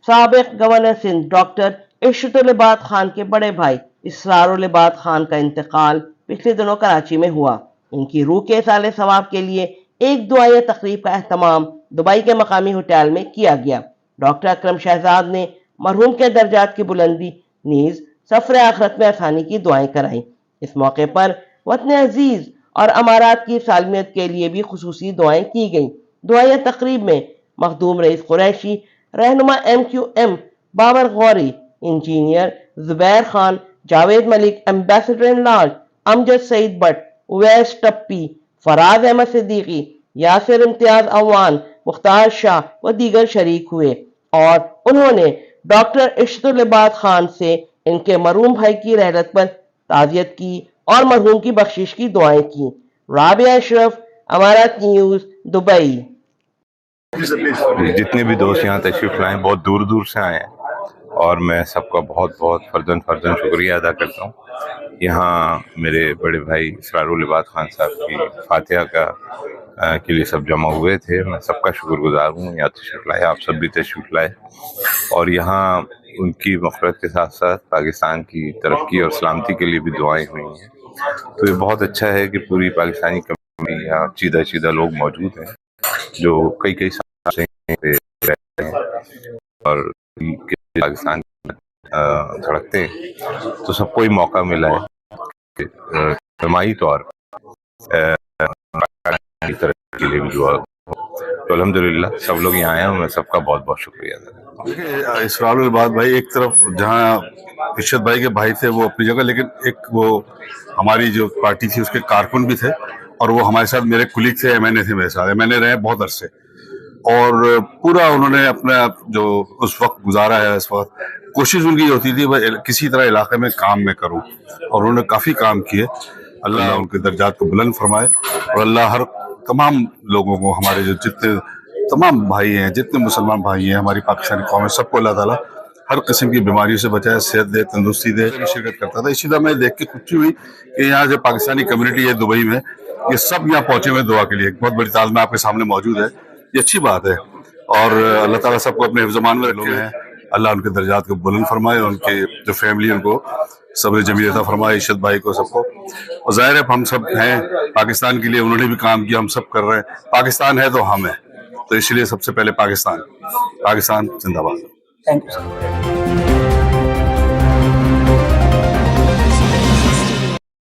साबिक governor Sindh doctor इशरतुल-ए-इबाद Khan के बड़े भाई इसरारुल-ए-इबाद खान का इंतकाल पिछले दिनों कराची में हुआ। इनकी रूह के साले सवाब के लिए एक दुआया तकरीब का एहतमाम दुबई के मकामी होटल में किया गया। डॉक्टर अकरम शहजाद ने मरहूम के दर्जात की बुलंदी नीज सफर आखरत में आसानी की दुआएं कराई। इस मौके पर वतन अजीज और अमारात की सालमियत के लिए भी खुसूसी दुआएं की गई। दुआया तकरीब में मखदूम रईस कुरैशी, रहनुमा MQM Babar Ghauri, engineer Zubair Khan, Javed Malik, ambassador in large Amjad Saeed Butt, Uvais Tappi, Faraz Ahmad Siddiqui, Yasir Imtiaz Awan, Mukhtar Shah व दीगर शरीक हुए और उन्होंने डॉक्टर इशरतुल-ए-इबाद खान से इनके मरहूम भाई की रहलत पर ताज़ियत की और मरहूम की बख्शिश की दुआएं की। राबिया अशरफ, अमारात न्यूज़, दुबई। जितने भी दोस्त यहाँ तशरीफ लाए बहुत दूर दूर से आए हैं और मैं सबका बहुत बहुत फर्जन शुक्रिया अदा करता हूँ। यहाँ मेरे बड़े भाई इसरारुल-ए-इबाद खान साहब की फातिहा के लिए सब जमा हुए थे। मैं सबका शुक्रगुजार हूँ, यहाँ तशरीफ लाए, आप सब भी तशरीफ लाए और यहाँ उनकी मग़फ़िरत के साथ साथ पाकिस्तान की तरक्की और सलामती के लिए भी दुआएं हुई हैं। तो ये बहुत अच्छा है कि पूरी पाकिस्तानी कम्युनिटी यहाँ चीदा लोग मौजूद हैं जो कई साल से पे रहते हैं और पाकिस्तान धड़कते हैं। तो सबको ही मौका मिला है जमाई तौर की तरक्की के लिए भी दुआ। तो अल्हम्दुलिल्लाह सब लोग यहाँ आए हैं, मैं सबका बहुत बहुत शुक्रिया अदा करता हूँ। देखिए इसरारुल-ए-इबाद भाई एक तरफ जहाँ इशरत भाई के भाई थे वो अपनी जगह, लेकिन एक वो हमारी जो पार्टी थी उसके कारकुन भी थे और वो हमारे साथ मेरे कुलीग थे, MNA थे मेरे साथ, MNA रहे बहुत अरसे और पूरा उन्होंने अपना जो उस वक्त गुजारा है, इस वक्त कोशिश उनकी होती थी वह किसी तरह इलाके में काम में करूं और उन्होंने काफ़ी काम किए। अल्लाह उनके दर्जात को बुलंद फरमाए और अल्लाह हर तमाम लोगों को, हमारे जो जितने तमाम भाई हैं, जितने मुसलमान भाई हैं हमारी पाकिस्तानी कौम है, सबको अल्लाह ताला हर किस्म की बीमारियों से बचाए, सेहत दे, तंदुरुस्ती दे। शिरकत करता था, इसी तरह मैं देख के खुशी हुई कि यहाँ जो पाकिस्तानी कम्युनिटी है दुबई में, ये सब यहाँ पहुंचे हुए दुआ के लिए। एक बहुत बड़ी तादाद में आपके सामने मौजूद है, ये अच्छी बात है और अल्लाह ताला सबको अपने हिफ्ज़-ए-मान में रखे हैं। अल्लाह उनके दर्जात को बुलंद फरमाए, उनके जो फैमिली उनको सब्र जमील अता फरमाए, इशरत भाई को, सबको। और ज़ाहिर है हम सब हैं पाकिस्तान के लिए, उन्होंने भी काम किया, हम सब कर रहे हैं। पाकिस्तान है तो हम हैं, तो इसलिए सबसे पहले पाकिस्तान जिंदाबाद। Thank you sir.